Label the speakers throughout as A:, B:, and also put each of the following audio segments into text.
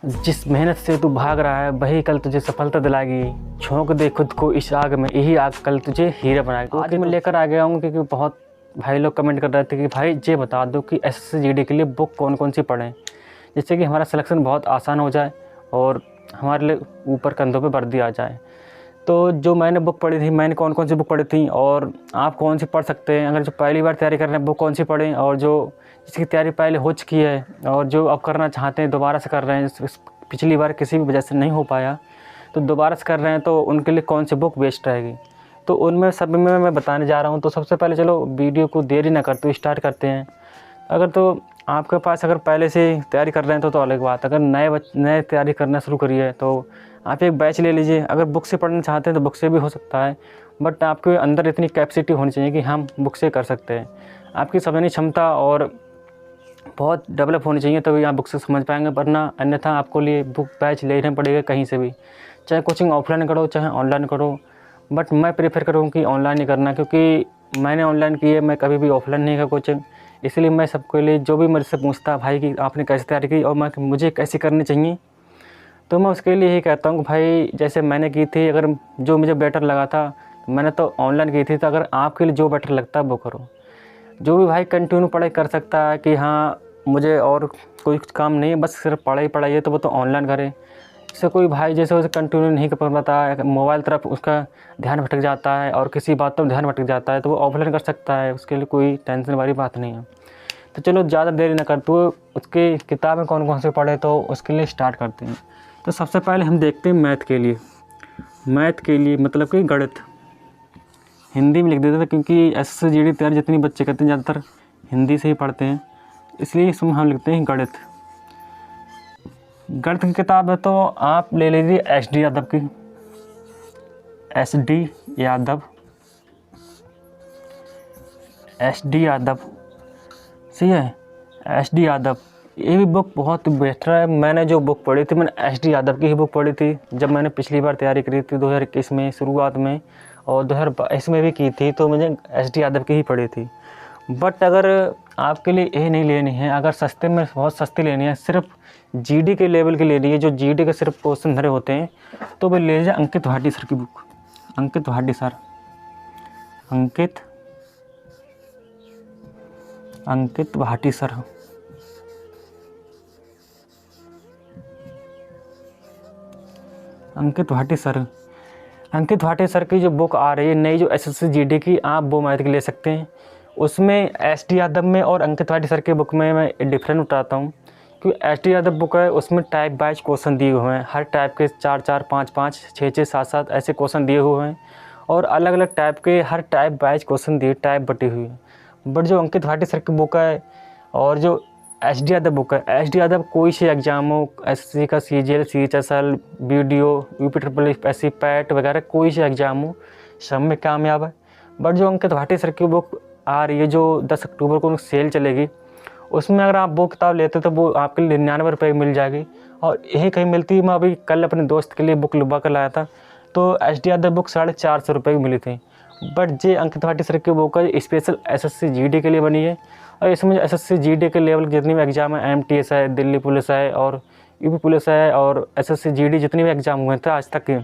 A: जिस मेहनत से तू भाग रहा है वही कल तुझे सफलता दिलाएगी। झोंक दे खुद को इस आग में, यही आग कल तुझे हीरा बनाएगी। आज मैं लेकर आ गया हूँ क्योंकि बहुत भाई लोग कमेंट कर रहे थे कि भाई ये बता दो कि एसएससी जीडी के लिए बुक कौन कौन सी पढ़ें, जिससे कि हमारा सिलेक्शन बहुत आसान हो जाए और हमारे लिए ऊपर कंधों पे वर्दी आ जाए। तो जो मैंने बुक पढ़ी थी, मैंने कौन कौन सी बुक पढ़ी थी और आप कौन सी पढ़ सकते हैं, अगर जो पहली बार तैयारी कर रहे हैं बुक कौन सी पढ़ें, और जो जिसकी तैयारी पहले हो चुकी है और जो अब करना चाहते हैं दोबारा से कर रहे हैं, पिछली बार किसी भी वजह से नहीं हो पाया तो दोबारा से कर रहे हैं, तो उनके लिए कौन सी बुक बेस्ट रहेगी, तो उनमें सब में मैं बताने जा रहा हूँ। तो सबसे पहले चलो वीडियो को देरी ना करते हुए स्टार्ट करते हैं। अगर तो आपके पास अगर पहले से तैयारी कर रहे हैं तो अलग बात, अगर नए तैयारी करना शुरू करिए तो आप एक बैच ले लीजिए। अगर बुक से पढ़ना चाहते हैं तो बुक से भी हो सकता है, बट आपके अंदर इतनी कैपेसिटी होनी चाहिए कि हम बुक से कर सकते हैं। आपकी समझने क्षमता और बहुत डेवलप होनी चाहिए तभी आप बुक से समझ पाएंगे, वरना अन्यथा आपको लिए बुक बैच लेना पड़ेगा कहीं से भी, चाहे कोचिंग ऑफलाइन करो चाहे ऑनलाइन करो। बट मैं प्रेफर करूँ कि ऑनलाइन ही करना, क्योंकि मैंने ऑनलाइन की है, मैं कभी भी ऑफलाइन नहीं किया कोचिंग। इसलिए मैं सबके लिए जो भी मेरे से पूछता भाई कि आपने कैसे तैयारी की और मुझे कैसे करनी चाहिए, तो मैं उसके लिए यही कहता हूँ कि भाई जैसे मैंने की थी, अगर जो मुझे बेटर लगा था मैंने तो ऑनलाइन की थी, तो अगर आपके लिए जो बेटर लगता है वो करो। जो भी भाई कंटिन्यू पढ़ाई कर सकता है कि हाँ मुझे और कोई काम नहीं है, बस सिर्फ पढ़ाई है, तो वो तो ऑनलाइन करे। इससे कोई भाई जैसे उसे कंटिन्यू नहीं कर पाता, मोबाइल तरफ उसका ध्यान भटक जाता है और किसी बात पर ध्यान भटक जाता है, तो वो ऑफलाइन कर सकता है, उसके लिए कोई टेंशन वाली बात नहीं है। तो चलो ज़्यादा देरी ना करते हुए उसकी किताबें कौन कौन से पढ़े तो उसके लिए स्टार्ट करते हैं। तो सबसे पहले हम देखते हैं मैथ के लिए मतलब कि गणित। हिंदी में लिख देते थे क्योंकि एसएससी जीडी तैयारी जितनी बच्चे करते हैं ज़्यादातर हिंदी से ही पढ़ते हैं, इसलिए इसमें हम लिखते हैं गणित की किताब है। तो आप ले लीजिए एसडी यादव सही है। एसडी यादव ये भी बुक बहुत बेहतर है। मैंने जो बुक पढ़ी थी मैंने एसडी यादव की ही बुक पढ़ी थी जब मैंने पिछली बार तैयारी करी थी 2021 में शुरुआत में, और 2022 में भी की थी, तो मुझे एसडी यादव की ही पढ़ी थी। बट अगर आपके लिए ये नहीं लेनी है, अगर सस्ते में बहुत सस्ती लेनी है, सिर्फ जीडी के लेवल की लेनी है, जो जीडी के सिर्फ क्वेश्चन धरे होते हैं, तो वो ले लीजिए अंकित भाटी सर की बुक। अंकित भाटी सर अंकित भाटी सर की जो बुक आ रही है नई, जो एसएससी जीडी की, आप वो मैथ की ले सकते हैं। उसमें एसडी यादव में और अंकित भाटी सर की बुक में मैं डिफरेंट उठाता हूँ, क्योंकि एसडी यादव बुक है उसमें टाइप वाइज क्वेश्चन दिए हुए हैं, हर टाइप के 4-4, 5-5, 6-6, 7-7 ऐसे क्वेश्चन दिए हुए हैं, और अलग अलग टाइप के हर टाइप वाइज क्वेश्चन दिए, टाइप बटी हुई है। बट जो अंकित भाटी सर की बुक है और जो एसडी यादव बुक है, एसडी यादव कोई से एग्जाम हो, एसएससी का CGL, CHSL, BDO, UP triple SC, PAT वगैरह कोई से एग्जाम हो, सब में कामयाब है। बट जो अंकित भाटी सर की बुक आ रही है जो 10 अक्टूबर को सेल चलेगी, उसमें अगर आप वो किताब लेते तो वो आपके लिए 99 रुपये मिल जाएगी, और यही कहीं मिलती है। मैं अभी कल अपने दोस्त के लिए बुक लुबा कर लाया था, तो एसडी यादव बुक 450 रुपये की मिली थी। But J Ankit Bhati sir की बुक है स्पेशल एसएससी जीडी के लिए बनी है, और इसमें एसएससी जीडी के लेवल जितनी भी एग्ज़ाम है, एमटीएस है, दिल्ली पुलिस है और यूपी पुलिस है, और एसएससी जीडी जितनी भी एग्ज़ाम हुए थे आज तक के,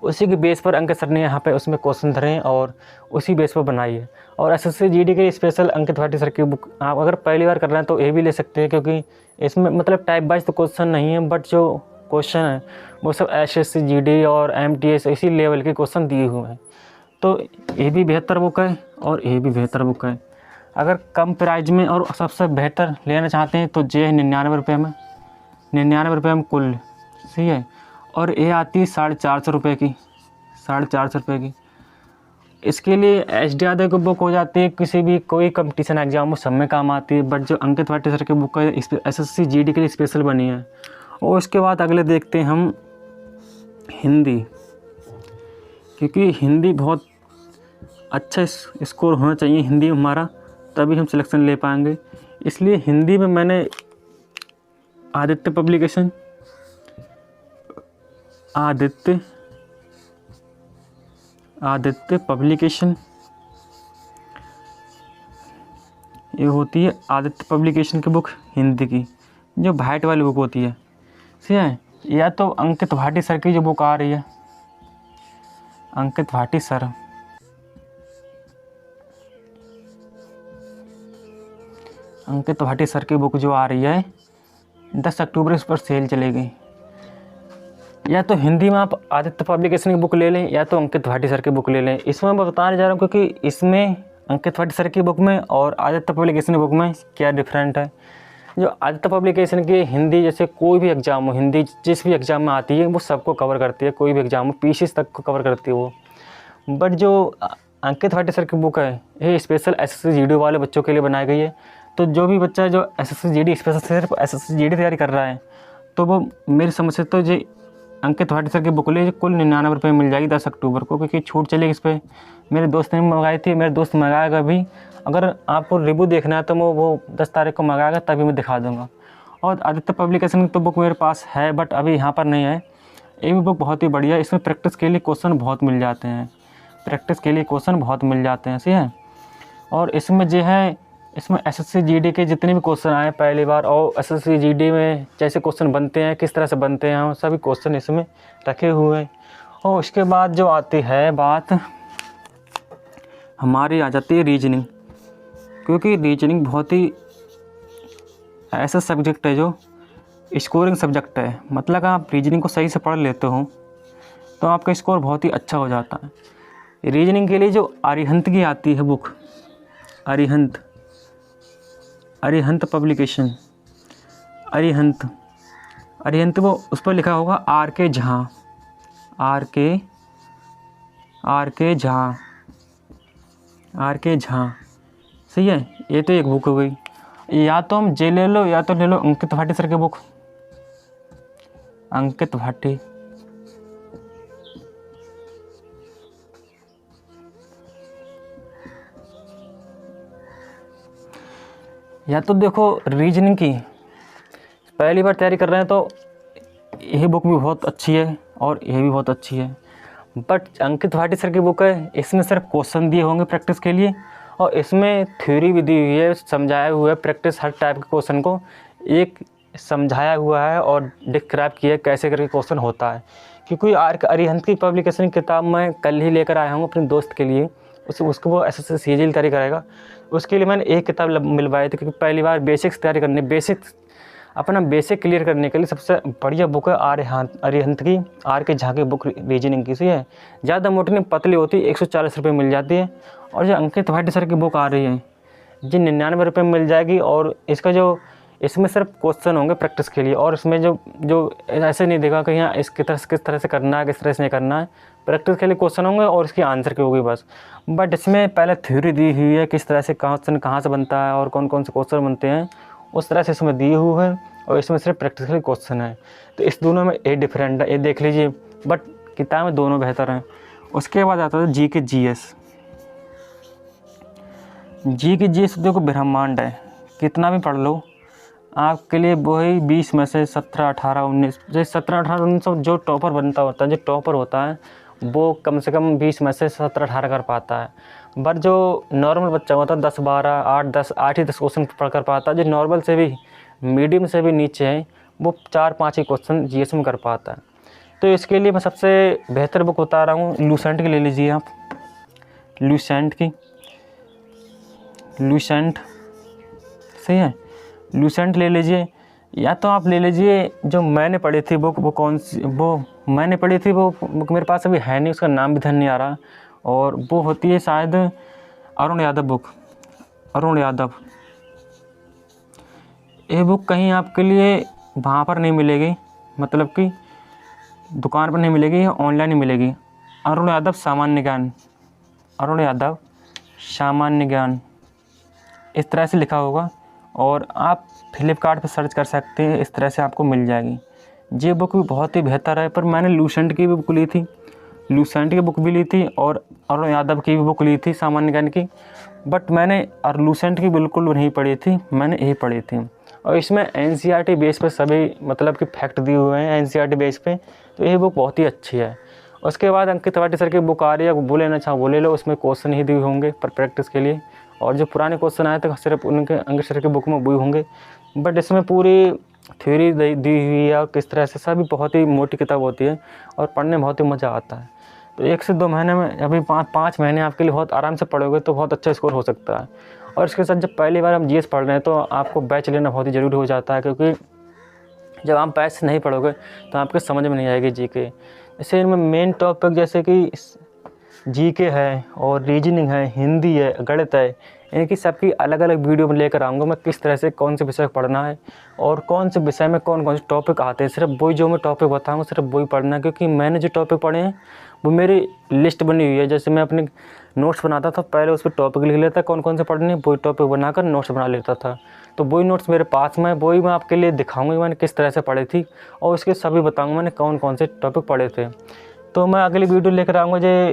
A: उसी के बेस पर अंकित सर ने यहाँ पे उसमें क्वेश्चन धरे हैं और उसी बेस पर बनाई है। और एसएससी जीडी के स्पेशल अंकित भाटी सर की बुक आप अगर पहली बार कर रहे हैं तो ये भी ले सकते हैं, क्योंकि इसमें मतलब टाइप वाइज तो क्वेश्चन नहीं है, बट जो क्वेश्चन है वो सब एसएससी जीडी और एमटीएस इसी लेवल के क्वेश्चन दिए हुए हैं। तो ये भी बेहतर बुक है और ये भी बेहतर बुक है। अगर कम प्राइस में और सबसे बेहतर लेना चाहते हैं तो जे 99 रुपये में, 99 रुपये में कुल, सही है। और ये आती है 450 रुपये की, 450 रुपये की। इसके लिए एसडी यादव की बुक हो जाती है किसी भी कोई कंपटीशन एग्जाम हो सब में काम आती है, बट जो अंकित भाटी सर की बुक है एसएससी जीडी के लिए स्पेशल बनी है। और उसके बाद अगले देखते हैं हम हिंदी, क्योंकि हिंदी बहुत अच्छा स्कोर होना चाहिए हिंदी में हमारा, तभी हम सिलेक्शन ले पाएंगे। इसलिए हिंदी में मैंने आदित्य पब्लिकेशन ये होती है आदित्य पब्लिकेशन की बुक हिंदी की, जो वाइट वाली बुक होती है, सही है। या तो अंकित भाटी सर की जो बुक आ रही है, अंकित भाटी सर, अंकित भाटी सर की बुक जो आ रही है 10 अक्टूबर इस पर सेल चलेगी। या तो हिंदी में आप आदित्य पब्लिकेशन की बुक ले लें या तो अंकित भाटी सर की बुक ले लें। इसमें मैं बताने जा रहा हूँ क्योंकि इसमें अंकित भाटी सर की बुक में और आदित्य पब्लिकेशन की बुक में क्या डिफरेंट है। जो आदित्य पब्लिकेशन की हिंदी, जैसे कोई भी एग्ज़ाम हो, हिंदी जिस भी एग्ज़ाम में आती है वो सबको कवर करती है, कोई भी एग्ज़ाम हो पीसीएस तक को कवर करती है वो। बट जो अंकित भाटी सर की बुक है ये स्पेशल एसएससी जीडी वाले बच्चों के लिए बनाई गई है। तो जो भी बच्चा जो एसएससी जीडी स्पेशल सिर्फ एसएससी जीडी तैयारी कर रहा है तो वो मेरी समझ से तो जो अंकित भाटी सर की बुक ले कुल 99 रुपये मिल जाएगी 10 अक्टूबर को, क्योंकि छूट चलेगी इस पर। मेरे दोस्त ने मंगाई थी, मेरे दोस्त मंगाएगा भी। अगर आपको रिव्यू देखना है तो वो 10 तारीख को मंगाएगा, तभी मैं दिखा दूँगा। और आदित्य पब्लिकेशन की तो बुक मेरे पास है बट अभी यहाँ पर नहीं है। ये भी बुक बहुत ही बढ़िया है, इसमें प्रैक्टिस के लिए क्वेश्चन बहुत मिल जाते हैं, प्रैक्टिस के लिए क्वेश्चन बहुत मिल जाते हैं, सही है। और इसमें जो है इसमें एसएससी जीडी के जितने भी क्वेश्चन आए पहली बार और एसएससी जीडी में जैसे क्वेश्चन बनते हैं, किस तरह से बनते हैं, वो सभी क्वेश्चन इसमें रखे हुए हैं। और उसके बाद जो आती है बात हमारी आ जाती है रीजनिंग, क्योंकि रीजनिंग बहुत ही ऐसा सब्जेक्ट है जो स्कोरिंग सब्जेक्ट है। मतलब आप रीजनिंग को सही से पढ़ लेते हो तो आपका स्कोर बहुत ही अच्छा हो जाता है। रीजनिंग के लिए जो अरिहंत की आती है बुक, अरिहंत पब्लिकेशन, अरिहंत वो उस पर लिखा होगा आर के झा, सही है। ये तो एक बुक हो गई। या तो हम जे ले लो या तो ले लो अंकित भाटी सर की बुक, अंकित भाटी। या तो देखो रीजनिंग की पहली बार तैयारी कर रहे हैं तो यही बुक भी बहुत अच्छी है और यह भी बहुत अच्छी है। बट अंकित भाटी सर की बुक है, इसमें सिर्फ क्वेश्चन दिए होंगे प्रैक्टिस के लिए और इसमें थ्योरी भी दी हुई है, समझाया हुआ है। प्रैक्टिस हर टाइप के क्वेश्चन को एक समझाया हुआ है और डिस्क्राइब किया है कैसे करके क्वेश्चन होता है। क्योंकि अरिहंत की पब्लिकेशन की किताब मैं कल ही लेकर आया हूँ अपने दोस्त के लिए, उसको वो एसएससी सीजीएल तैयारी करेगा। उसके लिए मैंने एक किताब मिलवाई थी क्योंकि पहली बार बेसिक्स तैयारी करनी, अपना बेसिक क्लियर करने के लिए सबसे बढ़िया बुक है अरिहंत की आर के झा की बुक रीजनिंग की, सही है। ज़्यादा मोटी नहीं, पतली होती, 140 रुपये मिल जाती है। और जो अंकित भाटी सर की बुक आ रही है जी 99 रुपये में मिल जाएगी। और इसमें सिर्फ क्वेश्चन होंगे प्रैक्टिस के लिए और इसमें जो ऐसे नहीं देगा कि यहाँ किस तरह से करना है, किस तरह से नहीं करना है। प्रैक्टिस के लिए क्वेश्चन होंगे और इसकी आंसर की होगी बस। बट इसमें पहले थ्योरी दी हुई है किस तरह से क्वेश्चन कहाँ से बनता है और कौन कौन से क्वेश्चन बनते हैं, उस तरह से इसमें दिए हुए हैं। और इसमें सिर्फ प्रैक्टिकल क्वेश्चन है। तो इस दोनों में ये डिफरेंट है, ये देख लीजिए। बट किताबें दोनों बेहतर हैं। उसके बाद आता है जी के जीएस देखो ब्रह्मांड है, कितना भी पढ़ लो आपके लिए वही 20 में से 17, 18, 19, जैसे 17, 18, 19 जो टॉपर बनता होता है, जो टॉपर होता है वो कम से कम 20 में से 17, 18 कर पाता है। बट जो नॉर्मल बच्चा होता है 10, 12, 8 ही 10 क्वेश्चन पढ़ कर पाता है। जो नॉर्मल से भी मीडियम से भी नीचे है वो 4, 5 ही क्वेश्चन जीएस में कर पाता है। तो इसके लिए मैं सबसे बेहतर बुक बता रहा हूँ, लूसेंट की ले लीजिए आप, लूसेंट सही है, लूसेंट ले लीजिए। या तो आप ले लीजिए जो मैंने पढ़ी थी बुक, वो कौन सी वो मैंने पढ़ी थी, वो बुक मेरे पास अभी है नहीं, उसका नाम भी ध्यान नहीं आ रहा। और वो होती है शायद अरुण यादव बुक, अरुण यादव। ये बुक कहीं आपके लिए वहाँ पर नहीं मिलेगी, मतलब कि दुकान पर नहीं मिलेगी, ऑनलाइन ही मिलेगी। अरुण यादव सामान्य ज्ञान, अरुण यादव सामान्य ज्ञान इस तरह से लिखा होगा। और आप फ्लिपकार्ट पर सर्च कर सकते हैं, इस तरह से आपको मिल जाएगी। ये बुक भी बहुत ही बेहतर है। पर मैंने लूसेंट की भी बुक ली थी, लूसेंट की बुक भी ली थी और अरुण यादव की भी बुक ली थी सामान्य ज्ञान की। बट मैंने और लूसेंट की बिल्कुल नहीं पढ़ी थी, मैंने यही पढ़ी थी। और इसमें एनसीईआरटी बेस पे सभी मतलब कि फैक्ट दिए हुए हैं एनसीईआरटी बेस पे, तो ये बुक बहुत ही अच्छी है। उसके बाद अंकित भाटी सर की बुक आ रही है, वो लेना चाहो वो ले लो, उसमें क्वेश्चन ही दिए होंगे पर प्रैक्टिस के लिए। और जो पुराने क्वेश्चन आए थे सिर्फ उनके अंकित सर की बुक में वही होंगे। बट इसमें पूरी थ्योरी दी हुई है और किस तरह से, सभी बहुत ही मोटी किताब होती है और पढ़ने में बहुत ही मज़ा आता है। तो 1 से 2 महीने में, अभी 5 महीने आपके लिए बहुत आराम से पढ़ोगे तो बहुत अच्छा स्कोर हो सकता है। और इसके साथ जब पहली बार हम जीएस पढ़ रहे हैं तो आपको बैच लेना बहुत ही ज़रूरी हो जाता है, क्योंकि जब आप बैच से नहीं पढ़ोगे तो आपके समझ में नहीं आएगी जीके। जैसे इनमें मेन टॉपिक जैसे कि जीके है और रीजनिंग है, हिंदी है, गणित है, इनकी सबकी अलग अलग वीडियो में लेकर आऊँगा मैं, किस तरह से कौन से विषय पढ़ना है और कौन से विषय में कौन कौन से टॉपिक आते हैं। सिर्फ वही जो मैं टॉपिक बताऊँगा सिर्फ वही पढ़ना है, क्योंकि मैंने जो टॉपिक पढ़े हैं वो मेरी लिस्ट बनी हुई है। जैसे मैं अपने नोट्स बनाता था, पहले उस पर टॉपिक लिख लेता, कौन कौन से पढ़ने, वही टॉपिक बनाकर नोट्स बना लेता था। तो वही नोट्स मेरे पास में, वही मैं आपके लिए दिखाऊँगा मैंने किस तरह से पढ़ी थी और उसके सभी बताऊँगा मैंने कौन कौन से टॉपिक पढ़े थे। तो मैं अगली वीडियो लेकर आऊँगा जो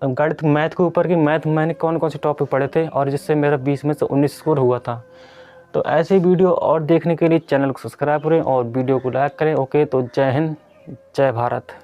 A: गणित मैथ के ऊपर की, मैथ मैंने कौन कौन से टॉपिक पढ़े थे और जिससे मेरा 20 में से 19 स्कोर हुआ था। तो ऐसे वीडियो और देखने के लिए चैनल को सब्सक्राइब करें और वीडियो को लाइक करें। ओके, तो जय हिंद, जय भारत।